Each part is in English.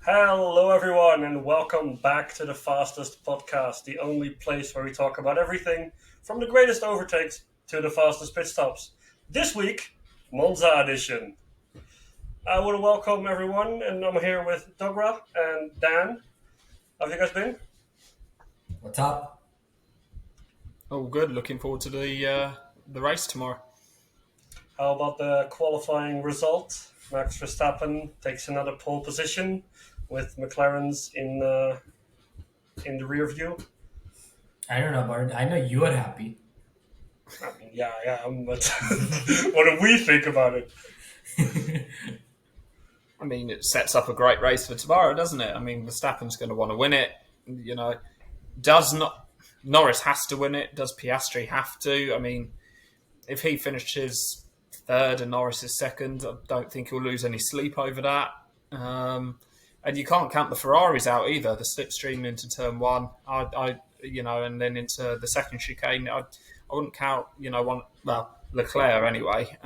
Hello, everyone, and welcome back to the Fastest Podcast, the only place where we talk about everything from the greatest overtakes to the fastest pit stops. This week, Monza edition. I want to welcome everyone, and I'm here with Dogra and Dan. How have you guys been? What's up? Oh, good. Looking forward to the race tomorrow. How about the qualifying result? Max Verstappen takes another pole position with McLaren's in the rear view. I don't know about it. I know you are happy. I mean, yeah, but what do we think about it? I mean, it sets up a great race for tomorrow, doesn't it? I mean, Verstappen's going to want to win it. Does not Norris has to win it? Does Piastri have to? I mean, if he finishes third and Norris is second, I don't think he'll lose any sleep over that. And you can't count the Ferraris out either. The slipstream into turn one, and then into the second chicane. I wouldn't count, Leclerc anyway,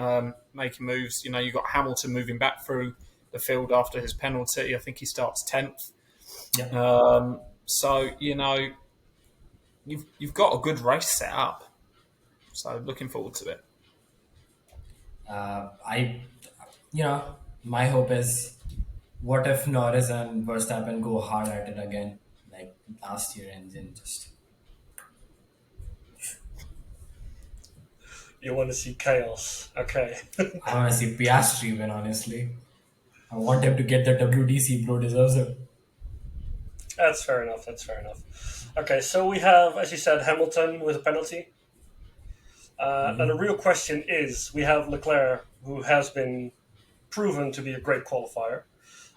making moves. You got Hamilton moving back through the field after his penalty. I think he starts 10th. Yeah. So you've got a good race set up. So looking forward to it. My hope is, what if Norris and Verstappen go hard at it again, like last year, and then just. You want to see chaos. Okay. I want to see Piastri win, honestly. I want him to get the WDC, bro, deserves it. That's fair enough. Okay, so we have, as you said, Hamilton with a penalty. And the real question is, we have Leclerc, who has been proven to be a great qualifier,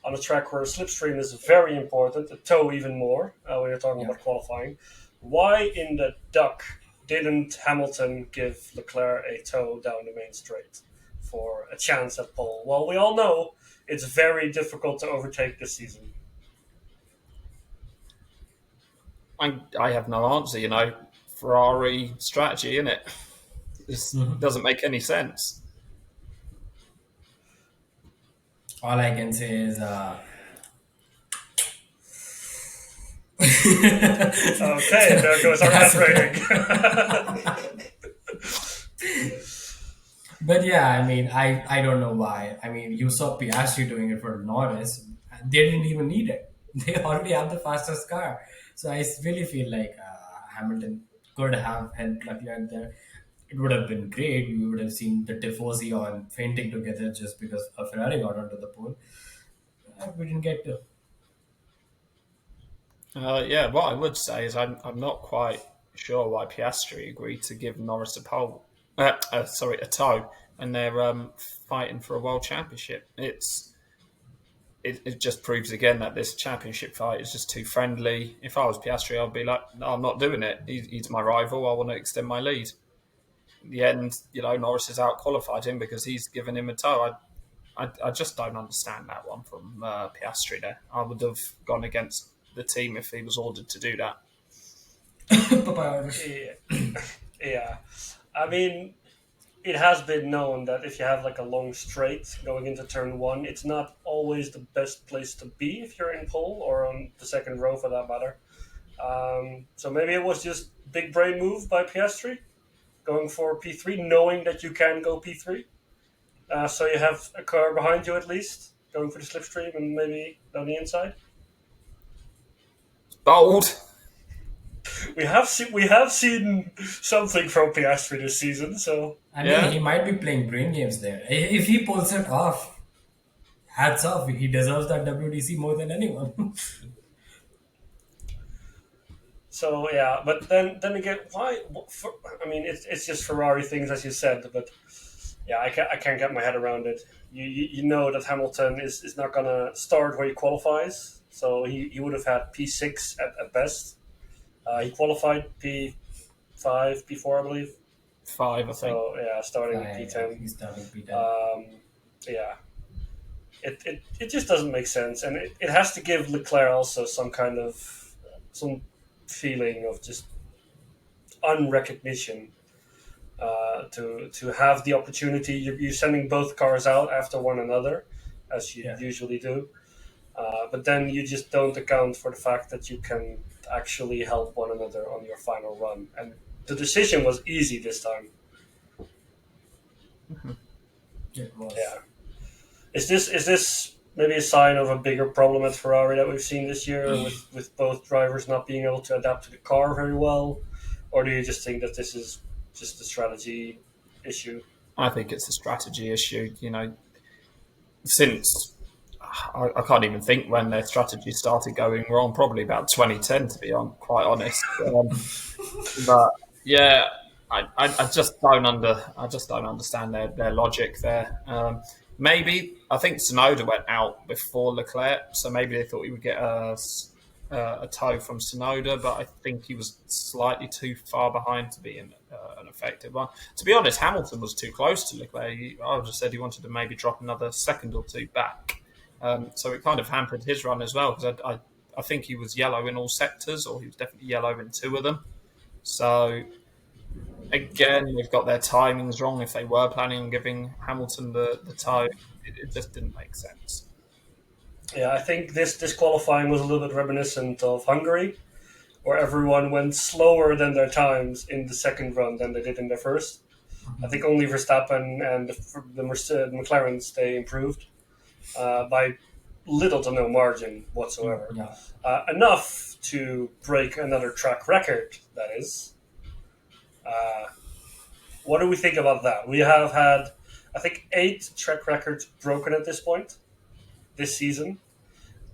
on a track where slipstream is very important, a toe even more, when you're talking about qualifying. Why in the duck didn't Hamilton give Leclerc a toe down the main straight for a chance at pole? Well, we all know it's very difficult to overtake this season. I have no answer. Ferrari strategy, innit? This doesn't make any sense. All I can say is, Okay, there goes our net rating. But yeah, I don't know why. I mean, you saw Piastri doing it for Norris. They didn't even need it. They already have the fastest car. So I really feel like Hamilton could have helped Leclerc there. It would have been great. We would have seen the Tifosi on fainting together just because a Ferrari got onto the pole. We didn't get to. What I would say is I'm not quite sure why Piastri agreed to give Norris a toe, and they're fighting for a world championship. It just proves again that this championship fight is just too friendly. If I was Piastri, I'd be like, no, I'm not doing it. He's my rival. I want to extend my lead. In the end, Norris has out-qualified him because he's given him a toe. I just don't understand that one from Piastri there. I would have gone against the team if he was ordered to do that. Yeah. I mean, it has been known that if you have like a long straight going into turn one, it's not always the best place to be if you're in pole or on the second row for that matter. So maybe it was just big brain move by Piastri, going for P3, knowing that you can go P3. So you have a car behind you at least, going for the slipstream and maybe down the inside. Bold. We have seen something from Piastri this season, so He might be playing brain games there. If he pulls it off, hats off. He deserves that WDC more than anyone. So yeah, but then again, why? It's just Ferrari things, as you said. But yeah, I can't get my head around it. You know that Hamilton is not gonna start where he qualifies, so he would have had P6 at best. He qualified P5, P4, I believe. 5, I think. So yeah, starting P10. He's starting P10. Yeah. It just doesn't make sense, and it has to give Leclerc also some feeling of just unrecognition. To have the opportunity, you're sending both cars out after one another, as you usually do. But then you just don't account for the fact that you can actually help one another on your final run. And the decision was easy this time. It was. Yeah. Is this maybe a sign of a bigger problem at Ferrari that we've seen this year with both drivers not being able to adapt to the car very well? Or do you just think that this is just a strategy issue? I think it's a strategy issue. Since I can't even think when their strategy started going wrong. Probably about 2010, to be quite honest. But yeah, I just don't understand their logic there. Maybe I think Tsunoda went out before Leclerc, so maybe they thought he would get a tow from Tsunoda, but I think he was slightly too far behind to be an effective one. To be honest, Hamilton was too close to Leclerc. I just said he wanted to maybe drop another second or two back, so it kind of hampered his run as well because I think he was yellow in all sectors, or he was definitely yellow in two of them. So again, they've got their timings wrong. If they were planning on giving Hamilton the tow, it just didn't make sense. Yeah, I think this qualifying was a little bit reminiscent of Hungary, where everyone went slower than their times in the second run than they did in their first. I think only Verstappen and the McLarens, they improved by little to no margin whatsoever. Yeah. Enough to break another track record, that is. What do we think about that? We have had, I think, 8 track records broken at this point this season.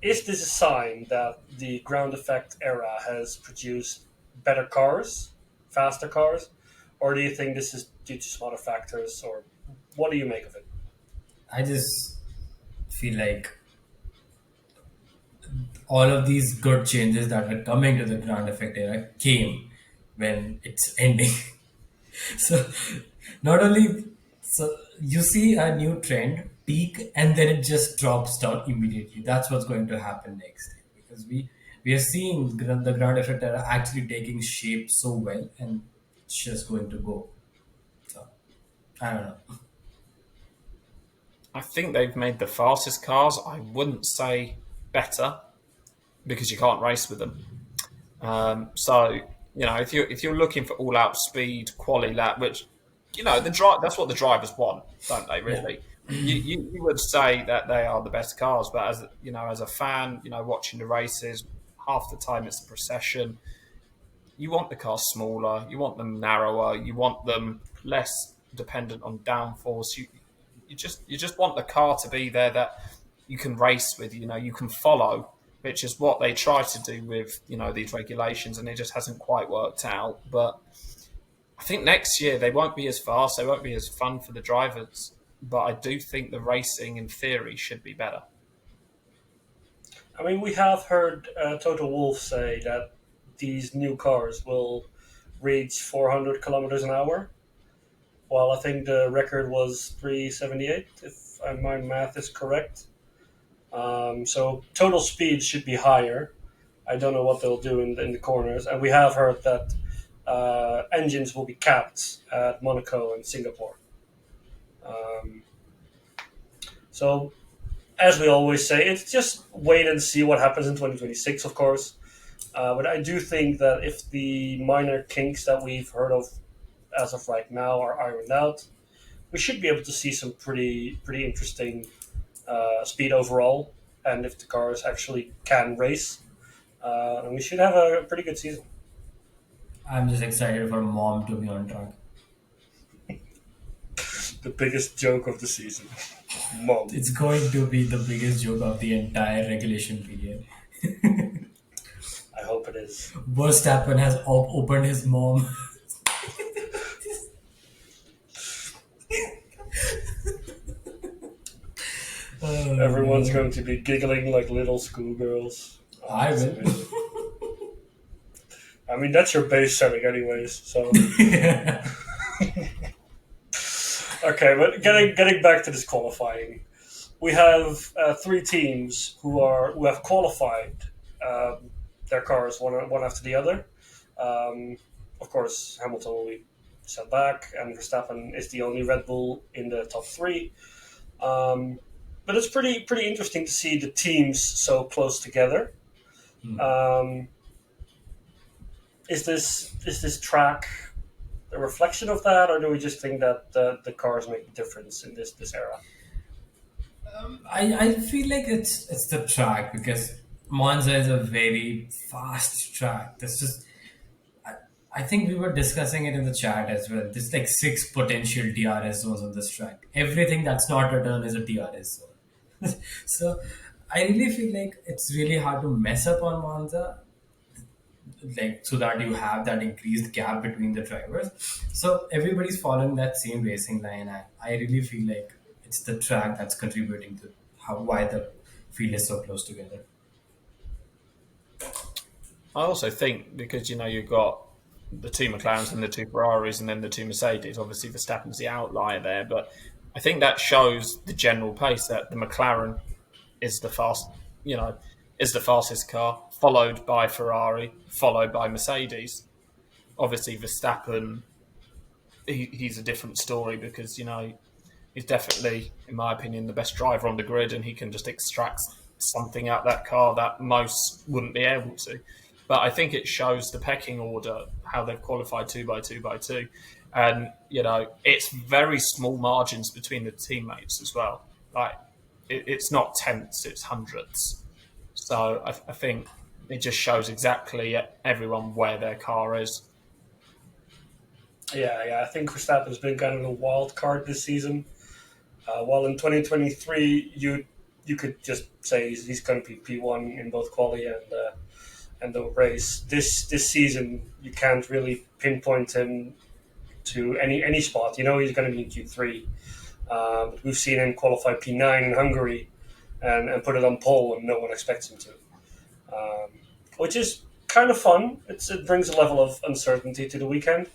Is this a sign that the ground effect era has produced better cars, faster cars, or do you think this is due to some other factors, or what do you make of it? I just feel like all of these good changes that were coming to the ground effect era came when it's ending. So not only so you see a new trend peak and then it just drops down immediately. That's what's going to happen next because we are seeing the ground effect era actually taking shape so well and it's just going to go. So I don't know. I think they've made the fastest cars. I wouldn't say better because you can't race with them. So if you're looking for all out speed, quali lap, which that's what the drivers want, don't they? Really, you would say that they are the best cars, but as a fan, watching the races, half the time it's a procession. You want the cars smaller, you want them narrower, you want them less dependent on downforce. You just want the car to be there that you can race with, you can follow, which is what they try to do with, these regulations, and it just hasn't quite worked out. But I think next year they won't be as fast, they won't be as fun for the drivers, but I do think the racing in theory should be better. I mean, we have heard Toto Wolff say that these new cars will reach 400 kilometers an hour, while I think the record was 378, if my math is correct. So total speed should be higher. I don't know what they'll do in the corners. And we have heard that engines will be capped at Monaco and Singapore. So, as we always say, it's just wait and see what happens in 2026, of course. But I do think that if the minor kinks that we've heard of as of right now are ironed out, we should be able to see some pretty interesting speed overall, and if the cars actually can race, and we should have a pretty good season. I'm just excited for Mom to be on track. The biggest joke of the season. Mom. It's going to be the biggest joke of the entire regulation period. I hope it is. Verstappen has opened his mom. Everyone's going to be giggling like little schoolgirls. I will. Amazing. I mean, that's your base setting anyways, so... Okay, but getting back to this qualifying, we have 3 teams who have qualified their cars one after the other. Of course, Hamilton will be set back, and Verstappen is the only Red Bull in the top 3. but it's pretty interesting to see the teams so close together. Um, is this track a reflection of that, or do we just think that the cars make a difference in this era? I feel like it's the track because Monza is a very fast track. There's just I think we were discussing it in the chat as well. There's like 6 potential DRS zones on this track. Everything that's not a turn is a DRS zone. So I really feel like it's really hard to mess up on Monza, like so that you have that increased gap between the drivers. So everybody's following that same racing line. I really feel like it's the track that's contributing to why the field is so close together. I also think because you've got the two McLarens and the two Ferraris and then the two Mercedes. Obviously, Verstappen's the outlier there, but I think that shows the general pace that the McLaren is is the fastest car, followed by Ferrari, followed by Mercedes. Obviously, Verstappen, he's a different story because he's definitely, in my opinion, the best driver on the grid, and he can just extract something out that car that most wouldn't be able to. But I think it shows the pecking order, how they've qualified 2 by 2 by 2. And, it's very small margins between the teammates as well. Like, it's not tenths, it's hundredths. So I think it just shows exactly everyone where their car is. Yeah. I think Verstappen's been kind of a wild card this season. While in 2023, you could just say he's going to be P1 in both quali and the race. This season, you can't really pinpoint him to any spot. He's going to be in Q3. But we've seen him qualify P9 in Hungary and put it on pole, and no one expects him to. Which is kind of fun. It brings a level of uncertainty to the weekend.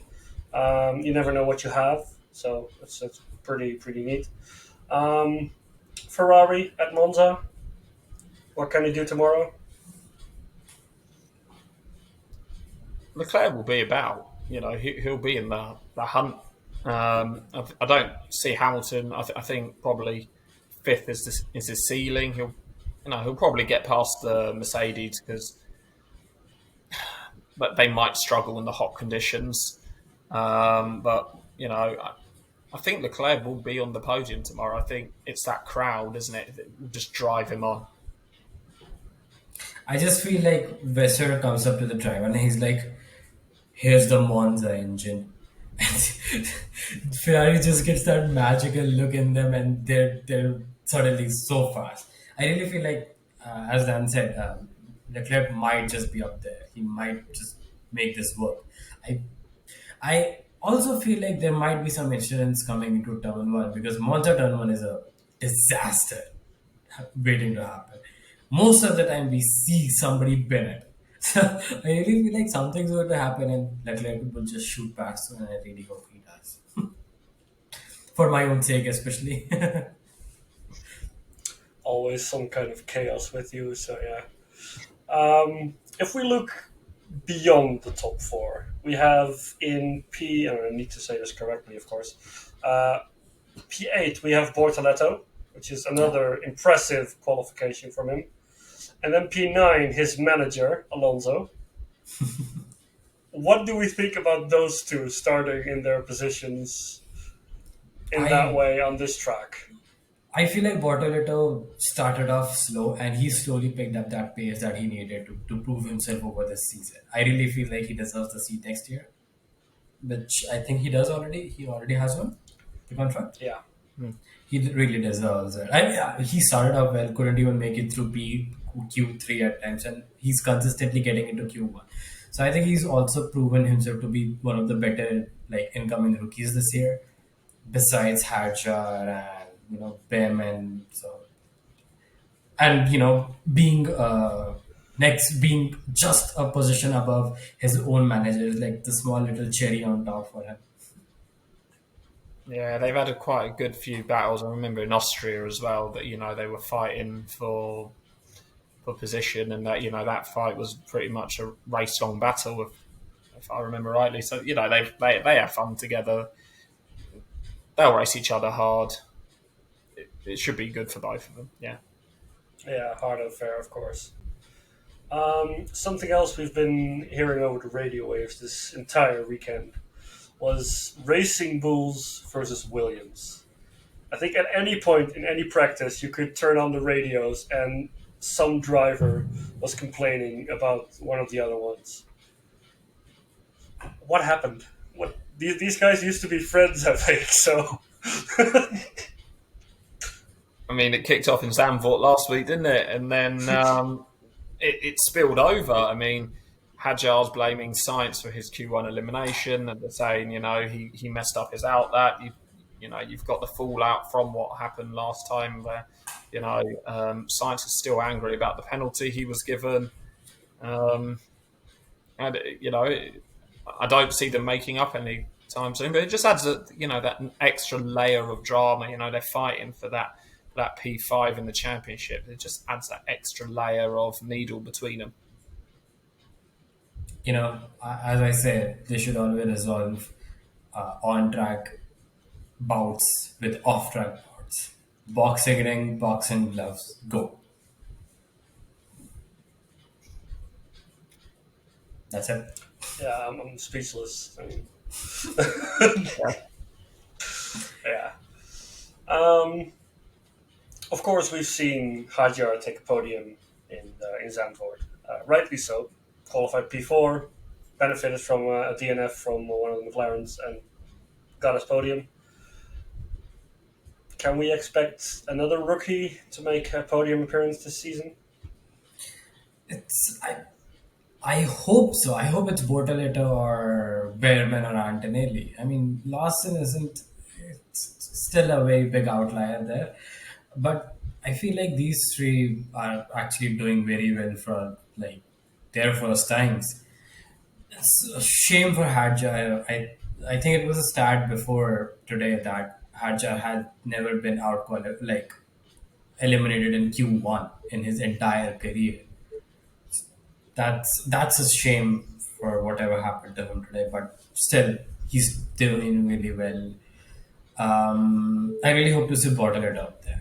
You never know what you have, so it's pretty neat. Ferrari at Monza. What can he do tomorrow? Leclerc will be about. He'll be in the hunt. I don't see Hamilton. I think probably fifth is his ceiling. He'll probably get past the Mercedes but they might struggle in the hot conditions. But I think Leclerc will be on the podium tomorrow. I think it's that crowd, isn't it? That will just drive him on. I just feel like Vesser comes up to the driver and he's like, "Here's the Monza engine." And Ferrari just gets that magical look in them, and they're suddenly so fast. I really feel like, as Dan said, Leclerc might just be up there. He might just make this work. I also feel like there might be some incidents coming into Turn 1 because Monza Turn 1 is a disaster waiting to happen. Most of the time we see somebody bin it. So I really feel like something's going to happen and Leclerc will just shoot past, and I really hope he does. For my own sake, especially. Always some kind of chaos with you, so yeah. If we look beyond the top four, we have in and I need to say this correctly, of course, P8, we have Bortoletto, which is another impressive qualification from him. And then P9, his manager, Alonso. What do we think about those two starting in their positions in that way on this track? I feel like Bortoletto started off slow and he slowly picked up that pace that he needed to prove himself over this season. I really feel like he deserves the seat next year, which I think he does already. He already has one, the contract. Yeah. He really deserves it. He started off well, couldn't even make it through Q3 at times, and he's consistently getting into Q1. So I think he's also proven himself to be one of the better incoming rookies this year, besides Hadjar and Bem and being being just a position above his own manager is like the small little cherry on top for him. Yeah, they've had quite a good few battles. I remember in Austria as well that they were fighting for position, and that fight was pretty much a race-long battle, if I remember rightly. So they have fun together. They'll race each other hard. it should be good for both of them. Yeah. Yeah, hard and fair, of course. Something else we've been hearing over the radio waves this entire weekend was Racing Bulls versus Williams. I think at any point in any practice, you could turn on the radios and some driver was complaining about one of the other ones. What happened? What these guys used to be friends, I think. So, I mean, it kicked off in Zandvoort last week, didn't it? And then it spilled over. I mean, Hadjar's blaming Sainz for his Q1 elimination, and they're saying, he messed up his outlet. You've got the fallout from what happened last time where, Sainz is still angry about the penalty he was given. And, I don't see them making up any time soon, but it just adds that extra layer of drama. They're fighting for that P5 in the championship. It just adds that extra layer of needle between them. As I said, they should always resolve on-track bouts with off-track bouts. Boxing ring, boxing gloves, go. That's it. yeah, I'm speechless. I mean, yeah. Of course, we've seen Hadjar take a podium in Zandvoort. Rightly so. Qualified P4, benefited from a DNF from one of the McLarens and got his podium. Can we expect another rookie to make a podium appearance this season? I hope so. I hope it's Bortoleto or Behrman or Antonelli. I mean, Lawson isn't. It's still a very big outlier there, but I feel like these three are actually doing very well for their first times. It's a shame for Hadjar. I think it was a stat before today that Hadjar had never been eliminated in Q1 in his entire career. That's a shame for whatever happened to him today, but still he's doing really well. I really hope to see Bortoleto up there.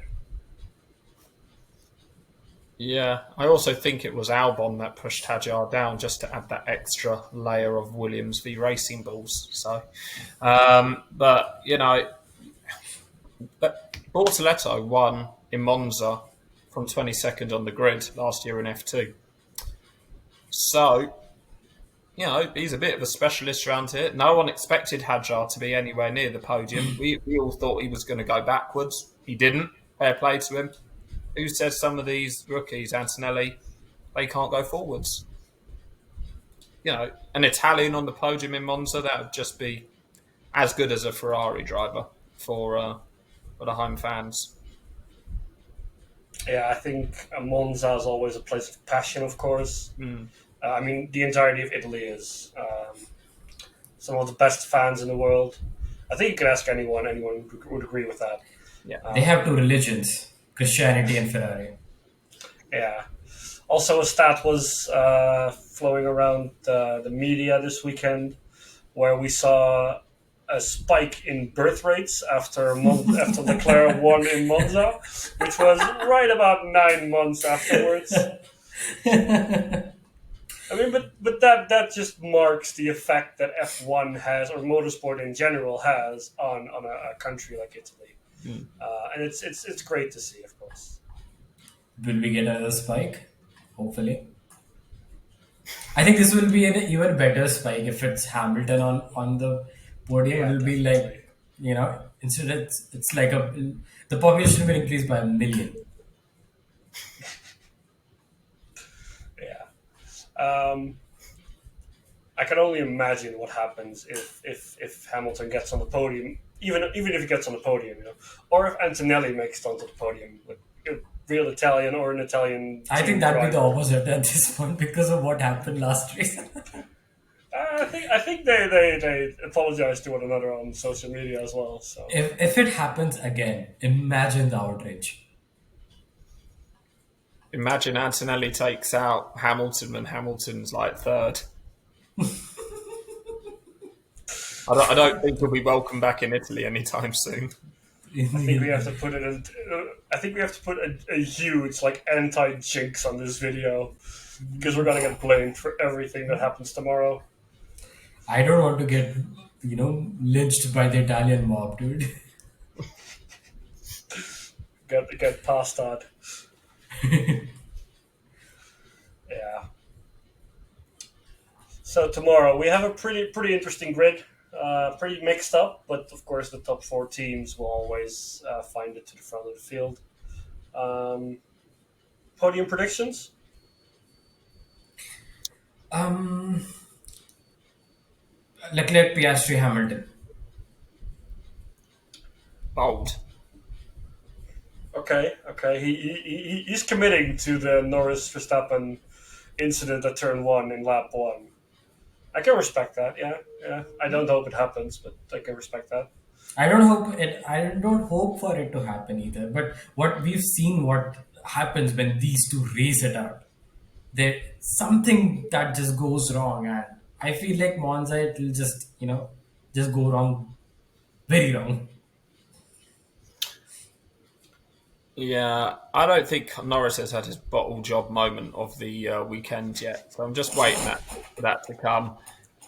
Yeah, I also think it was Albon that pushed Hadjar down just to add that extra layer of Williams v Racing Bulls. So, but Bortoleto won in Monza from 22nd on the grid last year in F2. So, he's a bit of a specialist around here. No one expected Hadjar to be anywhere near the podium. We all thought he was going to go backwards. He didn't. Fair play to him. Who says some of these rookies, Antonelli, they can't go forwards? An Italian on the podium in Monza, that would just be as good as a Ferrari driver for the home fans. Yeah, I think Monza is always a place of passion, of course. I mean, the entirety of Italy is some of the best fans in the world. I think you could ask anyone would agree with that. Yeah, they have two religions. Christianity and Ferrari. Yeah. Also, a stat was flowing around the media this weekend where we saw a spike in birth rates after Leclerc won in Monza, which was right about 9 months afterwards. I mean, but that just marks the effect that F1 has, or motorsport in general has, on a country like Italy. And it's great to see, of course. Will we get another spike? Hopefully. I think this will be an even better spike if it's Hamilton on the podium. Yeah, it will be like, instead it's like the population will increase by 1 million. Yeah. I can only imagine what happens if Hamilton gets on the podium. Even if he gets on the podium, or if Antonelli makes it onto the podium with a real Italian or an Italian. I think that'd be the opposite at this point because of what happened last race. I think they apologize to one another on social media as well. So if it happens again, imagine the outrage. Imagine Antonelli takes out Hamilton and Hamilton's third. I don't think he'll be welcome back in Italy anytime soon. I think we have to put it in. I think we have to put a huge like anti-jinx on this video because we're gonna get blamed for everything that happens tomorrow. I don't want to get, lynched by the Italian mob, dude. Get past that. Yeah. So tomorrow we have a pretty interesting grid. Pretty mixed up, but of course the top four teams will always find it to the front of the field. Podium predictions? Um, Leclerc, Piastri, Hamilton. Bold. Okay. He's committing to the Norris Verstappen incident at turn one in lap one. I can respect that. Yeah. I don't hope it happens, but I can respect that. I don't hope it. I don't hope for it to happen either. But what we've seen, what happens when these two race it out, there something that just goes wrong, and I feel like Monza it will just just go wrong, very wrong. Yeah, I don't think Norris has had his bottle job moment of the weekend yet, so I'm just waiting for that to come.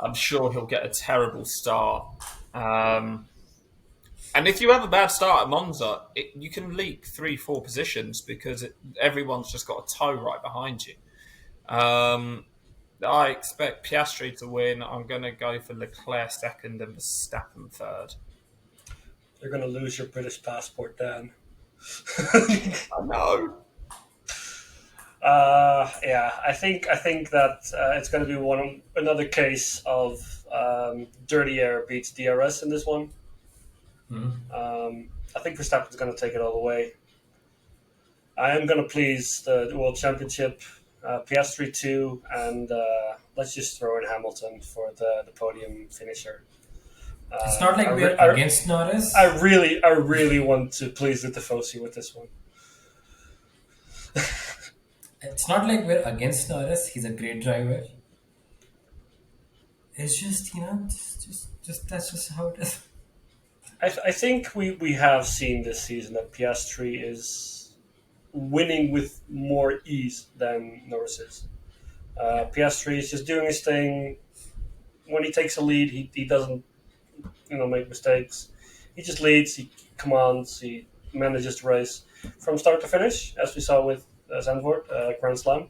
I'm sure he'll get a terrible start. And if you have a bad start at Monza, you can leak 3-4 positions because everyone's just got a toe right behind you. I expect Piastri to win. I'm going to go for Leclerc second and Verstappen third. You're going to lose your British passport, Dan. I know. I think that it's going to be another case of dirty air beats DRS in this one. I think Verstappen's going to take it all the way. I am going to please the World Championship, Piastri 2, and let's just throw in Hamilton for the podium finisher. It's not like we're against Norris. I really want to please the Tifosi with this one. It's not like we're against Norris. He's a great driver. It's just just that's just how it is. I think we have seen this season that Piastri is winning with more ease than Norris is. Piastri is just doing his thing. When he takes a lead, he doesn't make mistakes. He just leads, he commands, he manages the race from start to finish, as we saw with Zandvoort, Grand Slam.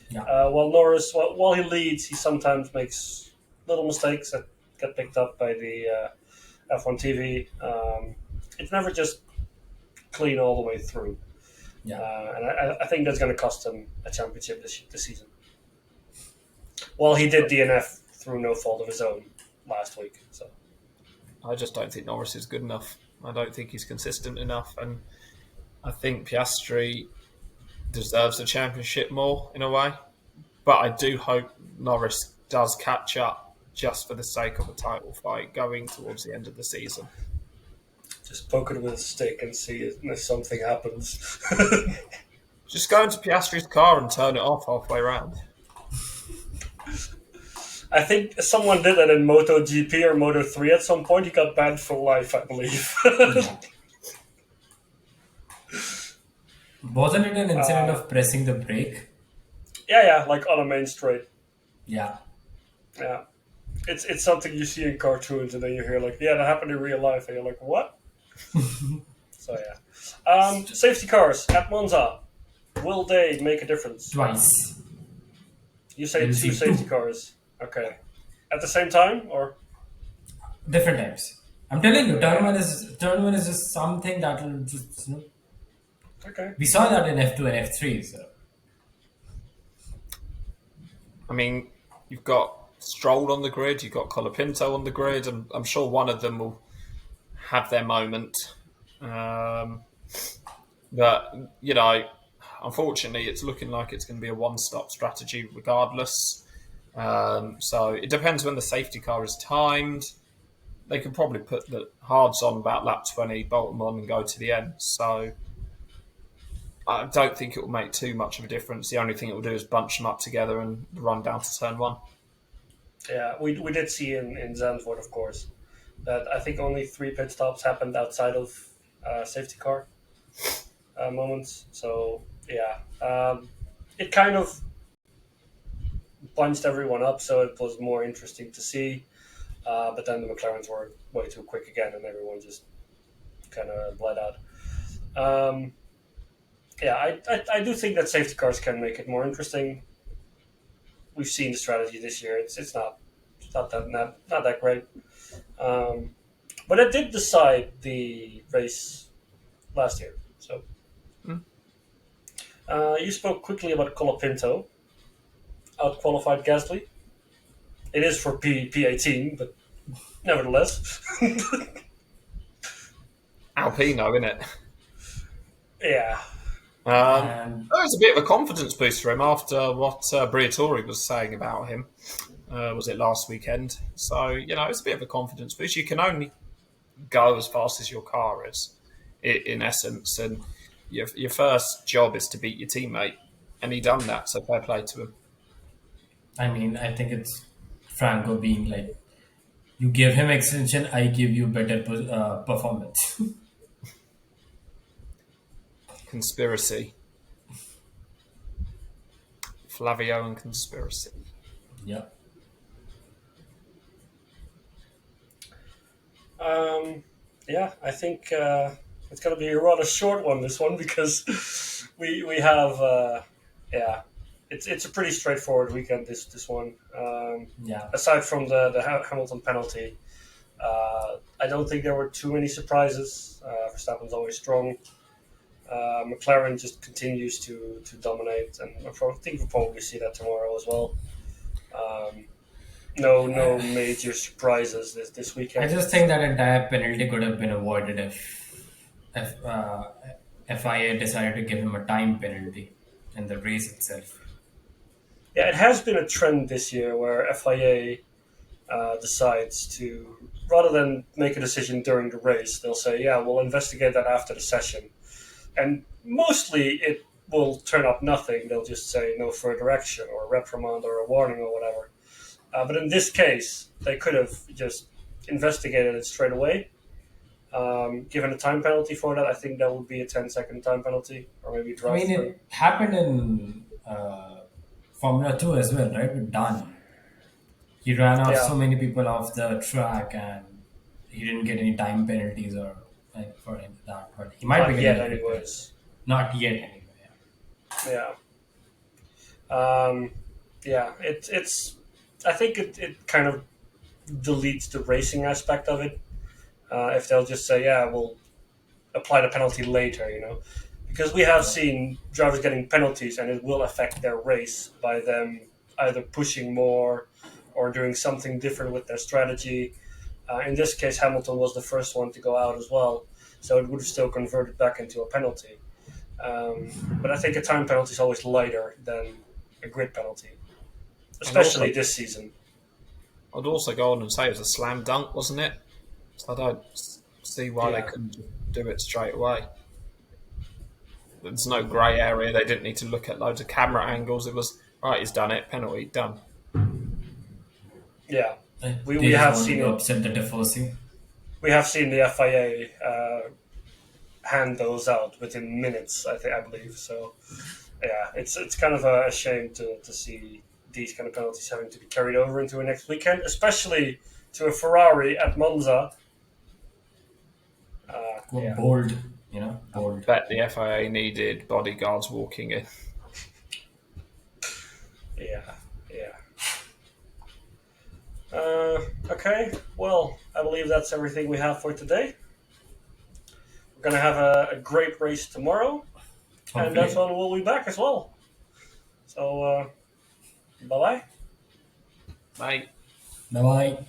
Yeah. While Norris, while he leads, he sometimes makes little mistakes that get picked up by the F1 TV. It's never just clean all the way through. Yeah. And I think that's going to cost him a championship this season. Well, he did DNF through no fault of his own last week. So I just don't think Norris is good enough. I don't think he's consistent enough, and I think Piastri deserves the championship more in a way. But I do hope Norris does catch up just for the sake of a title fight going towards the end of the season. Just poke it with a stick and see if something happens. Just go into Piastri's car and turn it off halfway around. I think someone did that in MotoGP or Moto3 at some point. He got banned for life, I believe. Wasn't it an incident of pressing the brake? Yeah, like on a main straight. Yeah. Yeah. It's something you see in cartoons and then you hear like, yeah, that happened in real life. And you're like, what? So, yeah. Safety cars at Monza. Will they make a difference? Twice. You say two safety cars. Okay. At the same time, or? Different times. I'm telling you, turn one is just something that will just, Okay. We saw that in F2 and F3, so. I mean, you've got Stroll on the grid, you've got Colapinto on the grid, and I'm sure one of them will have their moment. But, unfortunately, it's looking like it's going to be a one-stop strategy regardless. So it depends when the safety car is timed. They could probably put the hards on about lap 20, bolt them on and go to the end. So I don't think it will make too much of a difference. The only thing it will do is bunch them up together and run down to turn one. Yeah, we did see in Zandvoort, of course, that I think only 3 pit stops happened outside of safety car moments. So yeah, it kind of bunched everyone up, so it was more interesting to see. But then the McLarens were way too quick again, and everyone just kind of bled out. Um, yeah, I do think that safety cars can make it more interesting. We've seen the strategy this year; it's not that great. Um, but it did decide the race last year. So Mm. you spoke quickly about Colapinto outqualified Gasly. It is for P18, but nevertheless, Alpino, innit? yeah, And It was a bit of a confidence boost for him after what Briatore was saying about him. Was it last weekend? So, it's a bit of a confidence boost. You can only go as fast as your car is, in essence. And your first job is to beat your teammate. And he done that, so fair play to him. I mean, I think it's Franco being like, you give him extension, I give you better performance. Conspiracy. Flavio and conspiracy. Yeah. yeah. I think it's going to be a rather short one. This one because we have yeah. It's a pretty straightforward weekend. This one. Yeah. Aside from the Hamilton penalty, I don't think there were too many surprises. Verstappen's always strong. McLaren just continues to dominate, and I think we'll probably see that tomorrow as well. No major surprises this I weekend. just think that entire penalty could have been avoided if FIA decided to give him a time penalty in the race itself. Yeah, it has been a trend this year where FIA decides to, rather than make a decision during the race, they'll say, yeah, we'll investigate that after the session. And mostly it will turn up nothing. They'll just say no further action or a reprimand or a warning or whatever. But in this case, they could have just investigated it straight away. Given a time penalty for that, I think that would be a 10-second time penalty or maybe I drive mean, through. it happened in Formula 2 as well, right? With Dan. He ran off Yeah, so many people off the track and he didn't get any time penalties or like for that. But he might be not getting yet, a quick penalty. anyways. Not yet, anyway. Yeah. Yeah, it's. I think it kind of deletes the racing aspect of it. If they'll just say, yeah, we'll apply the penalty later, because we have seen drivers getting penalties and it will affect their race by them either pushing more or doing something different with their strategy. In this case, Hamilton was the first one to go out as well, so it would have still converted back into a penalty. But I think a time penalty is always lighter than a grid penalty, And also, especially this season. I'd also go on and say it was a slam dunk, wasn't it? So I don't see why they Yeah. couldn't do it straight away. There's no grey area. They didn't need to look at loads of camera angles. It was, right, he's done it, penalty, done. Yeah, we They just have wanted seen to it. upset the Tifosi. We have seen the FIA hand those out within minutes. I believe so. Yeah, it's kind of a shame to see these kind of penalties having to be carried over into a next weekend, especially to a Ferrari at Monza. Yeah, Bold, bold. Bet the FIA needed bodyguards walking in. yeah, yeah. Okay, well, I believe that's everything we have for today. We're gonna have a great race tomorrow, and that's Hopefully. when we'll be back as well. So, bye bye. Mate. Bye bye.